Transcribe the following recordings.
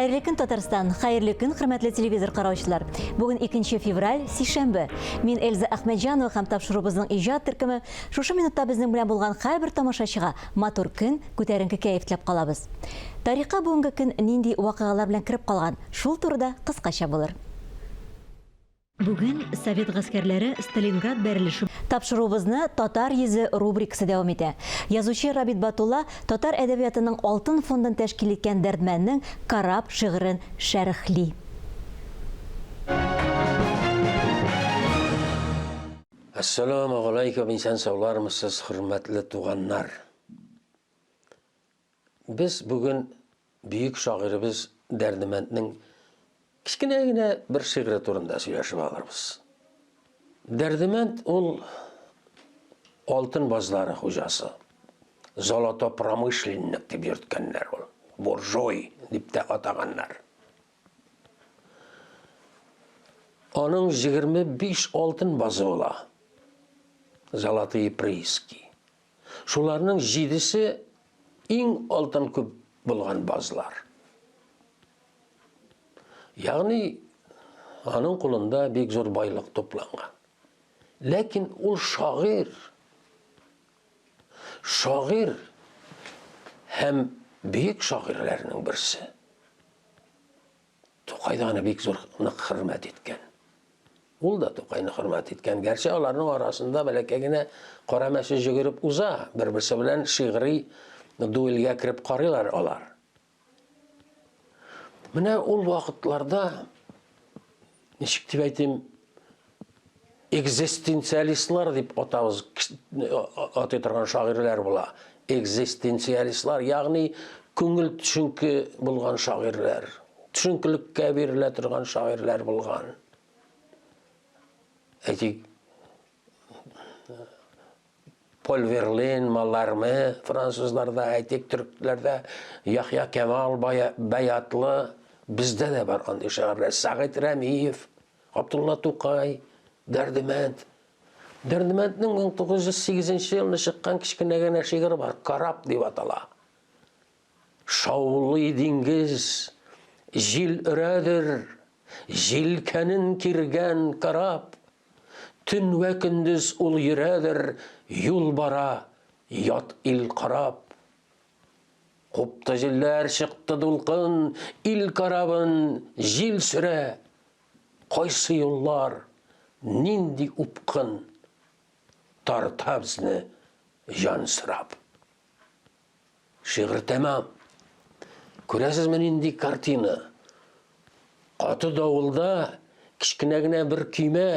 Хайырлы көн, Татарстан, хайырлы көн, хөрмәтле телевизор караучылар. Бүген 2 февраль, сишәмбе. Мин Эльза Әхмәтҗанова һәм тапшырубызның иҗат төркеме шушы минутта безнең белән булган һәрбер тамашачыга матур көн, күтәренке кәеф теләп калабыз. Тарихка бүгенге көн нинди вакыйгалар белән кирип калган, шул турыда кыскача булыр. Бүген Совет гаскәрләре Сталинград бәрелеше. Тапшырубызны Татар йөзе рубрикасы дәвам итә. Язучы Рабит Батулла татар әдәбиятының алтын фондын тәшкил иткән Дәрдмәннең карап шигырен шәрехли. Ассаламу алейкум, инсан саулармысыз, хөрмәтле туганнар. Без бүген бүйек шагыйрыбыз Дәрдмәннең кичкенә генә бер шигыре турында сөйләшеп алырбыз. Дәрдмәнд ул алтын базлары хуҗасы. Золотопромышленник дип йөрткәннәр ул. Буржуй дип тә атаганнар. Аның 25 алтын базы була. Золотые прииски. Шуларның 7-се иң алтын күп булган базлар. Ягъни аның кулында бик зур байлык топланган. Ләкин ул шагыйрь һәм бик шагыйрьләрнең берсе. Тукай да аны бик зур хөрмәт иткән. Ул да Тукайны хөрмәт иткән. Гәрчә аларның арасында бәләкәй генә кара мәче җигереп уза, бер-берсе белән шигъри дуэлгә кирип карыйлар алар. Менә ул вакытларда, ничек дип әйтим, экзистенциалистлар дип атабыз, атай торган шагыйрьләр була. Экзистенциалистлар, ягъни күңел төшенке булган шагыйрьләр, төшенкелеккә бирелә торган шагыйрьләр булган. Әйтик, Пол Верлен, Малларме, французларда, әйтик, төркләрдә, Яхья Кемал Баятлы, бездә дә бар андый шагыйрьләр. Сәгыйть Рәмиев, Абдулла Тукай, Дәрдмәнд. Дәрдмәнднең 1908 елда чыккан кичкенә генә шигыре бар, Карап дип атала. Шаулый диңгез, җил өрәдер, җилкәнен киргән карап. Төн вә көндез ул йөрәдер, юл бара, ят ил карап. Купты җилләр, чыкты дулкын, ил карабын җил сөрә. Кайсы юллар, нинди упкын, тарта безне җан сырап. Шигырь тәмам. Күрәсезме нинди картина? Каты давылда кичкенә генә бер көймә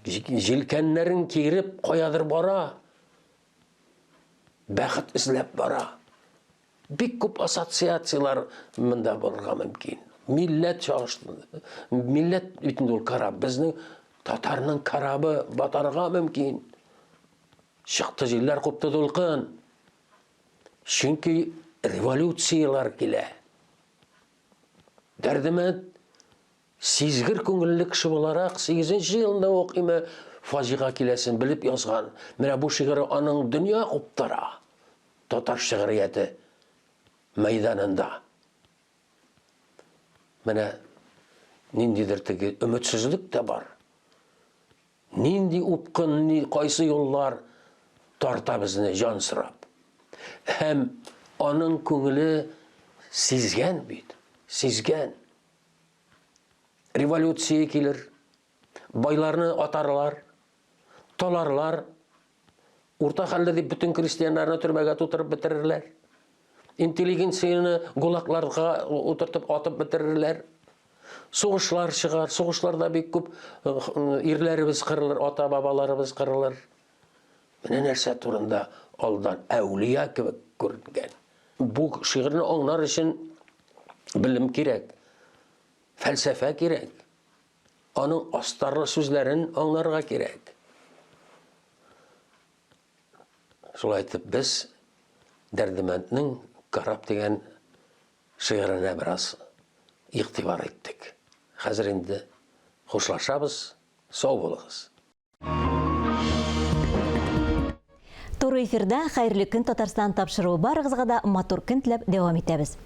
җилкәннәрен киереп каядыр бара. Бәхет эзләп бара. Бик күп ассоциациялар монда булырга мөмкин. Милләт чагышты. Милләт битендә ул карап. Безнең татарның карабы батарга мөмкин. Чыкты җилләр, купты дулкын. Чөнки революциялар килә. Дәрдмәнд сизгер күңелле кеше буларак 8 елда укыймы фаҗига киләсен белеп язган. Менә бу шигыре аның дөнья куптара. Татар шигърияте мәйданында. Менә ниндидер теге өметсезлек тә бар. Нинди упкын, кайсы юллар тарта безне җан сырап. Һәм аның күңеле сизгән бит, сизгән. Революция килер, байларны атарлар, таларлар, урта хәлдә дип бөтен крестьяннарны төрмәгә тутырып бетерерләр. Интеллигенцияны гулакларга утыртып атып бетерерләр. Сугышлар чыгар, сугышларда бик күп ирләребез кырылыр, ата-бабаларыбыз кырылыр. Менә нәрсә турында алдан әүлия кебек күренгән. Бу шигырьне аңлар өчен белем кирәк. Фәлсәфә кирәк. Аның астарлы сүзләрен аңларга кирәк. Шулай итеп без Дәрдмәнднең Карап дигән шигыренә бераз игътибар иттек. Хәзер инде хушлашабыз, сау булыгыз. Туры эфирда хәерле көн Татарстан тапшыруы барыгызга да матур көн теләп дәвам итәбез.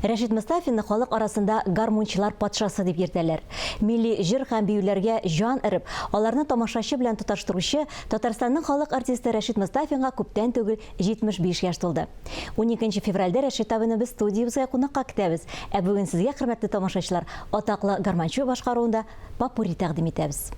Рәшит Мостафинны халык арасында гармончылар патшасы дип йөртәләр. Милли җыр һәм биюләргә жан өреп, аларны тамашачы белән тоташтыручы Татарстанның халык артисты Рәшит Мостафинга күптән түгел 75 яшь тулды. 12 февральдә Рәшит абыны без студиябызга кунакка китәбез. Ә бүген сезгә, хөрмәтле тамашачылар, атаклы гармончы башкаруында попури тәкъдим итәбез.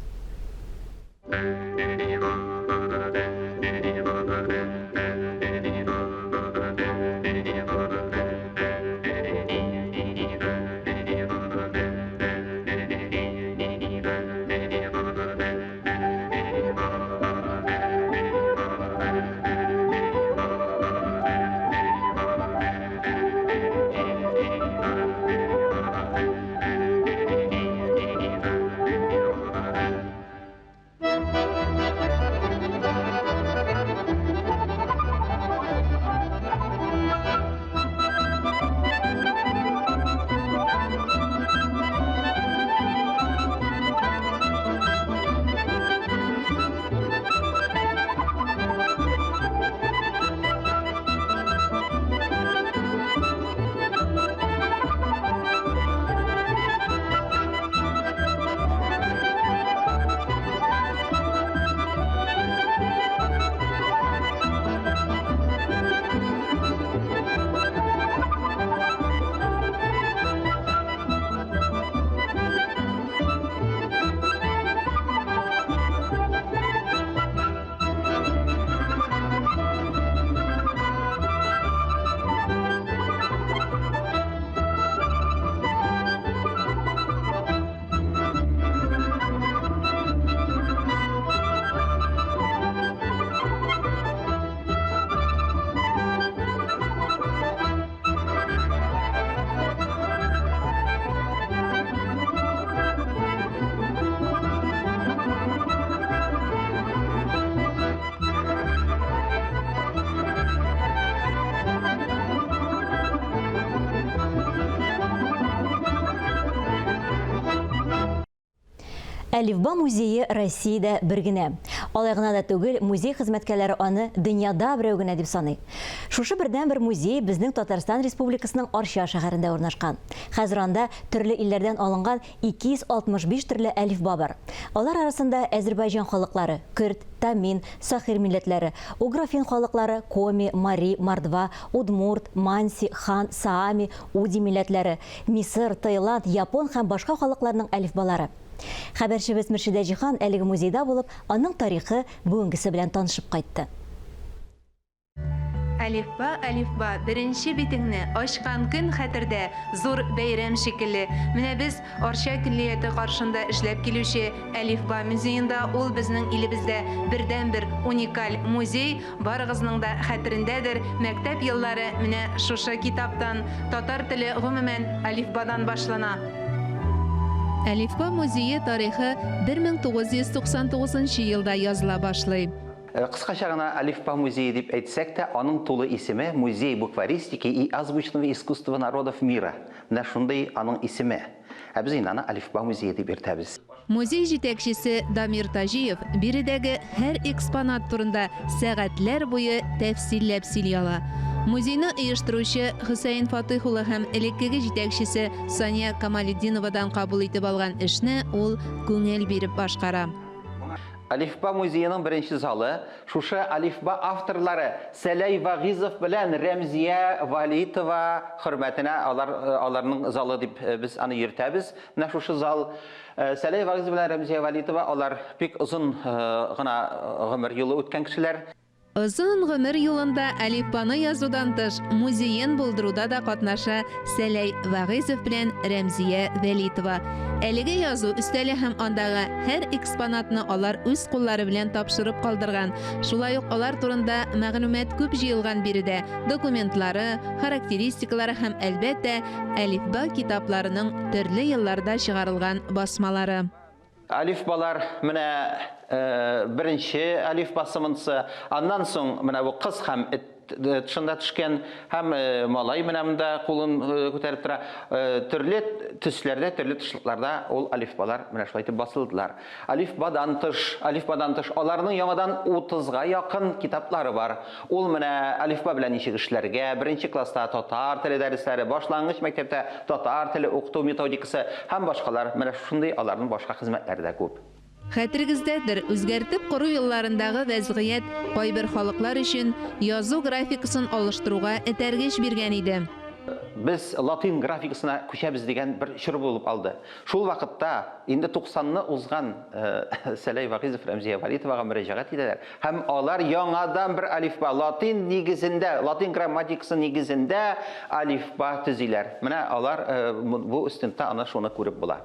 Әлифба музейы Россиядә бер генә. Алай гына да түгел, музей хезмәткәрләре аны дөньяда берәү генә дип саный. Шушы бердән-бер музей безнең Татарстан Республикасының Арча шәһәрендә урнашкан. Хәзер анда төрле илләрдән алынган 265 төрле әлифба бар. Алар арасында Азәрбайҗан халыклары, Көрд, Тамин, Сахир милләтләре, Уграфин халыклары, Коми, Мари, Мордва, Удмурт, Манси, Хан, Саами, Уди милләтләре, Мисыр, Таиланд, Япон һәм башка халыкларның әлифбалары. Хәбәрчебез Мөршидә Җихан әлеге музейда булып, аның тарихы бүгенгесе белән танышып кайтты. Әлифба, беренче битеңне ачкан көн хәтердә зур бәйрәм шикелле. Менә без Арча киллияте каршында эшләп килүче Әлифба музеенда, ул безнең илебездә бердән-бер уникаль музей, барыгызның да хәтерендәдер. Мәктәп еллары менә шушы китаптан, татар теле гомумән әлифбадан башлана. Әлифба музее тарихы 1999 елда языла башлый. Кыскача гына Әлифба музее дип әйтсәк тә, аның тулы исеме Музей букваристики и азбучного искусства народов мира. Менә шундый аның исеме. Ә без инде аны Әлифба музее дип йөртәбез. Музей җитәкчесе Дамир Тажиев биредәге һәр экспонат турында сәгатьләр буе тәфсилләп сөйли ала. Музейны оештыручы Хөсәйн Фатих улы һәм элеккеге җитәкчесе Сания Камалетдиновадан кабул итеп алган эшне ул күңел биреп башкара. Әлифба музееның беренче залы, шушы Әлифба авторлары Сәләй Вагизов белән Рәмзия Валитова хөрмәтенә аларның залы дип без аны йөртәбез. Менә шушы зал Сәләй Вагизов белән Рәмзия Валитова, алар бик озын гына гомер юлы үткән кешеләр. Озын гомер юлында әлифбаны язудан тыш музейын булдыруда да катнаша Сәләй Вагизов белән Рәмзия Вәлитова. Әлеге язу өстәле һәм андагы һәр экспонатны алар үз куллары белән тапшырып калдырган. Шулай ук алар турында мәгълүмат күп җыелган биредә, документлары, характеристикалары һәм әлбәттә әлифба китапларының төрле елларда чыгарылган басмалары. Әлифбалар менә беренче әлиф басымынсы, аннан соң менә бу кыз һәм тышында төшкән һәм малай менә монда кулын күтәреп тора. Төрле төсләрдә, төрле тышлыкларда ул алифбалар менә шулай итеп басылдылар. Алифбадан тыш аларның яңадан 30-га якын китаплары бар. Ул менә алифба белән ничек эшләргә, беренче класста татар теле дәресләре, башлангыч мәктәптә татар теле укыту методикасы һәм башкалар. Менә шундый аларның башка хезмәтләре дә күп. Хәтерегездәдер, үзгәртеп кору елларындагы вәзгыять кайбер халыклар өчен язу графикасын алыштыруга этәргеч биргән иде. Без латин графикасына күчәбез дигән бер чор булып алды. Шул вакытта инде 90-ны узган Сәләй Вагызов, Рәмзия Валитовага мөрәҗәгать итәләр. Һәм алар яңадан бер алифба латин нигезендә, латин грамматикасы нигезендә алифба төзиләр. Менә алар бу өстендә аны шуны күреп була.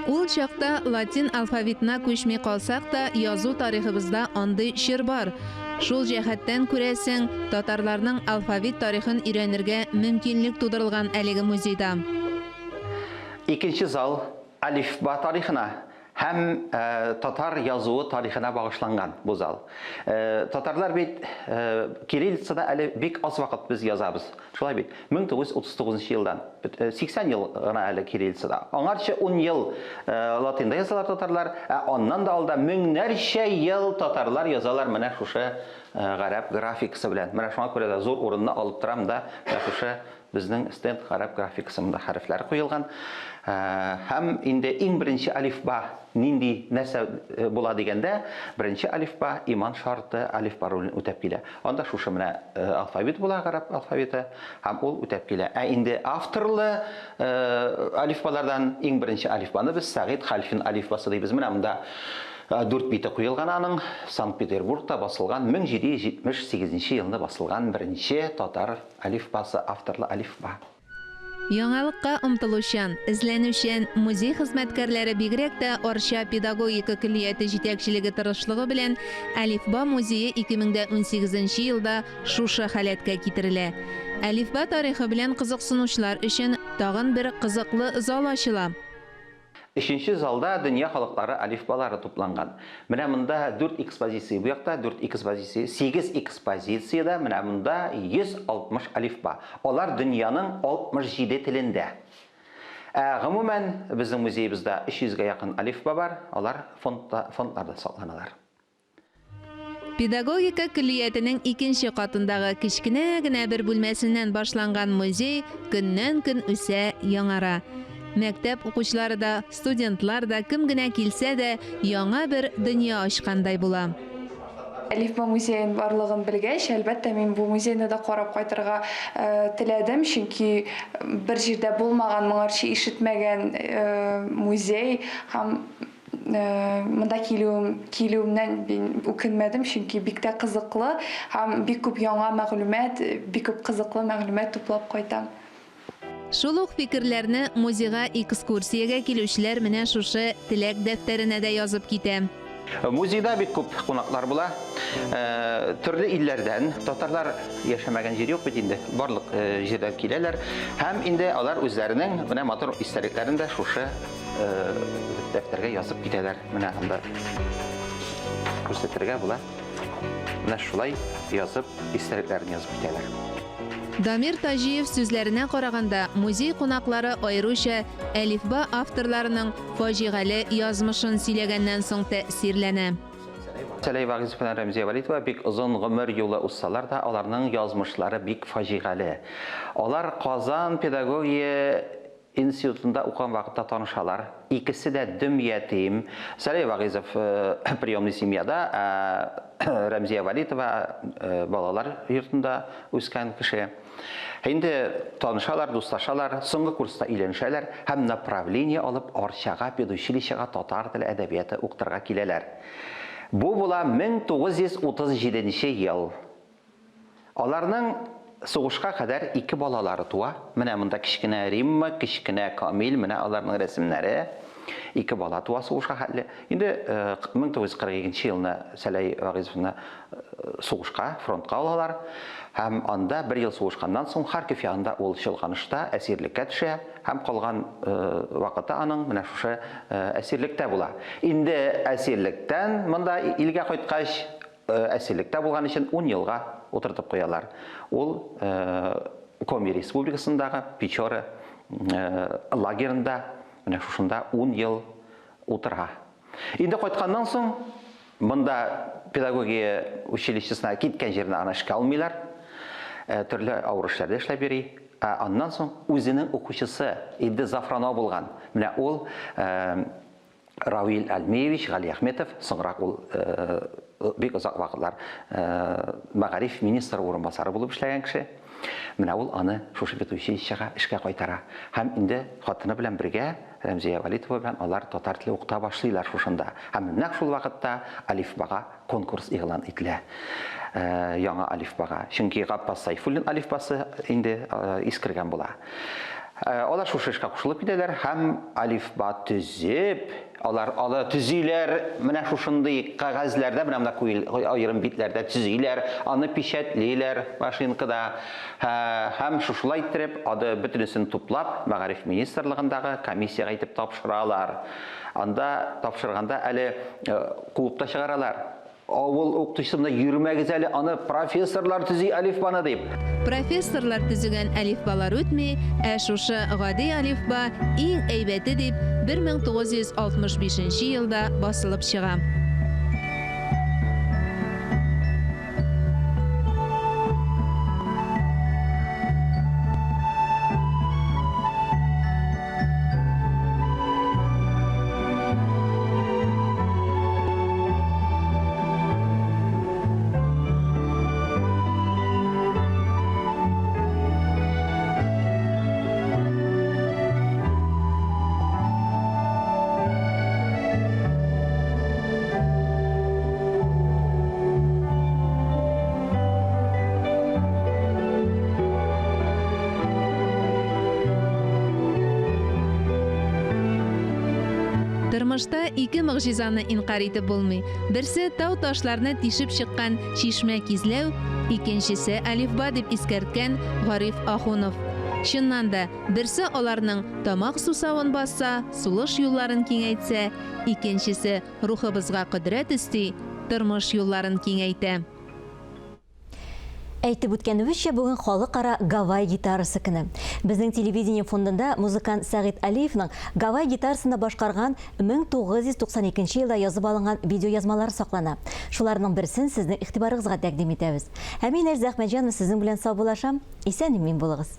Ул чакта латин алфавитына күчми калсак та, язу тарихыбызда андый чир бар. Шул җәһәттән күрәсең, татарларның алфавит тарихын өйрәнергә мөмкинлек тудырылган әлеге музейда. Икенче зал алифба тарихына һәм татар язуы тарихына багышланган бу зал. Татарлар бит кириллицада әле бик аз вакыт без язабыз. Шулай бит. 1939 елдан 80 ел гына әле кириллицада. Аңарча 10 ел латинда язалар татарлар, аннан да алда меңнәрчә ел татарлар язалар менә шушы гарәп графикасы белән. Менә шуңа күрә дә зур урынны алып торам да, шушы безнең стенд гарәп графикасында хәрефләр куелган. Һәм инде иң беренче алифба нинди нәрсә була дигәндә, беренче алифба иман шарты алифба ролен үтәп килә. Анда шушы менә алфавит була, гарәп алфавиты, һәм ул үтәп килә. Инде авторлы алифбалардан иң беренче алифбаны без Сәгыйд Хәлфин алифбасы дибез. Менә монда 4 биті куелган аның, Санкт-Петербургта басылган 1778 елында басылган беренче татар алифбасы, авторлы алифба. Яңалыкка омтылучан, эзләнүчән музей хезмәткәрләре бигрәк тә Арча педагогика көллияте җитәкчелеге тырышлыгы белән Алифба музее 2018 елда шушы халәткә китерелә. Алифба тарихы белән кызыксынучылар өчен тагын бер кызыклы зал ачыла. Üçüncü залда dünya халыклары алифбалары тупланган. Менә монда 4 экспозиция, бу якта 4 экспозиция, 8 экспозициядә менә монда 160 алифба. Алар дөньяның 67 телендә. Гомумән безнең музеебездә 300-га якын алифба бар, алар фондларда сакланалар. Педагогика көллиятенең икенче катындагы кичкенә генә бер бүлмәсеннән башланган музей көннән-көн үсә, яңара. Мәктәп укучылары да, студентлар да, кем генә килсә дә, яңа бер дөнья ачкандай була. Алифба музейын барлыгын белгәч, әлбәттә мин бу музейны да карап кайтырга теләдем, чөнки бер җирдә булмаган, моңарчы ишетмәгән музей һәм монда килүемнән үкенмәдем, чөнки бик тә кызыклы һәм бик күп яңа мәгълүмат, бик күп кызыклы мәгълүмат туплап кайтам. Шул ук фикерләрне музейга экскурсиягә килүчеләр менә шушы теләк дәфтәренә дә язып китә. Музейда бик күп кунаклар була. Төрле илләрдән, татарлар яшәмәгән җир юк бит инде. Барлык җирдән киләләр һәм инде алар үзләренең менә матур истәлекләрен дә шушы дәфтәргә язып китәләр. Менә анда күрсәтергә була. Менә шулай язып истәлекләрен язып китәләр. Дамир Тажиев сүзләренә караганда, музей кунаклары аеруча алифба авторларының фаҗигале язмышын сөйләгәннән соң тәэсирләнә. Сәләй Вагызов белән Рәмзия Валитова бик озын гомер юлы узсалар да, аларның язмышлары бик фаҗигале. Алар Казан педагогия институтында укыган вакытта танышалар. Икесе дә дөм ятим. Сәләй Вагызов приемный семьяда, Рәмзия Валитова балалар йортында үскән кеше. Инде танышалар, дусташалар, соңгы курста өйләнешәләр һәм направление алып Арчага педучилищега татар теле әдәбияты укытырга киләләр. Бу була 1937 ел. Аларның сугышка кадәр 2 балалары туа. Менә монда кичкенә Римма, кичкенә Камил, менә аларның рәсемнәре. 2 бала туа сугышка хәтле. Инде 1942 елны Сәләй Вагызовны сугышка, фронтка алалар. Һәм анда 1 ел сугышканнан соң Харьков янында ул чылганышта әсирлеккә төшә. Һәм калган вакытта аның менә шушы әсирлектә була. Инде әсирлектән монда илгә кайткач әсирлектә булган өчен 10 елга отыртып қоялар. Ол Коми Республикасындағы Печора лагерінде менә шушында 10 ел отыра. Инде қайтқаннан соң мында педагогия училищесіне кеткен жеріне аны ішке алмайлар, түрлі ауыр ішлерде эшләп йөри. Аннан соң өзінің оқушысы Идде Зафранов болған. Менә ол Равил Әлмеевич Ғали Ахметов, соңырақ ол бик ұзақ вақытлар мәгариф министры орынбасары болып эшләгән кеше. Менә ул аны шушы педучилищега эшкә кайтара. Һәм инде хатыны белән бергә Рәмзия Валитова белән алар татар теле укыта башлыйлар шушында. Һәм нәкъ шул вакытта алифбага конкурс игълан ителә. Яңа алифбага. Чөнки Гаппас Сайфуллин алифбасы инде искергән була. Алар шушы эшкә кушылып китәләр һәм алифба төзеп, алар төзиләр, менә шушындый кагазьләрдә, менә монда аерым битләрдә төзиләр, аны печатлиләр машинкада. Һәм шушылай итеп, аны бөтенесен туплап, мәгариф министрлыгындагы комиссияга итеп тапшыралар. Анда тапшырганда әле куып та чыгаралар. Авыл укытучысында йөрмәгез әле, аны профессорлар төзи алифбаны дип. Профессорлар төзегән алифбалар үтми, шушы гади алифба иң әйбәте дип 1965 елда басылып чыга. Тормышта ике мөгъҗизаны инкар итеп булмый. Берсе тау ташларына тишеп чыккан чишмә кизләү, икенчесе алифба дип искәрткән Гариф Ахунов. Чыннан да, берсе аларның тамак сусавын басса, сулыш юлларын киңәйтсә, икенчесе рухыбызга кудрәт өсти, тормыш юлларын киңәйтә. Әйтеп үткәнебезчә, бүген халыкара Гавай гитарасы көне. Безнең телевидение фондында музыкант Сәгыйть Алиевның Гавай гитарасында башкарган 1992 елда язып алынган видеоязмалары саклана. Шуларның берсен сезнең игътибарыгызга тәкъдим итәбез. Мин Эльза Әхмәтҗанова сезнең белән сау булашам. Исән-имин булыгыз.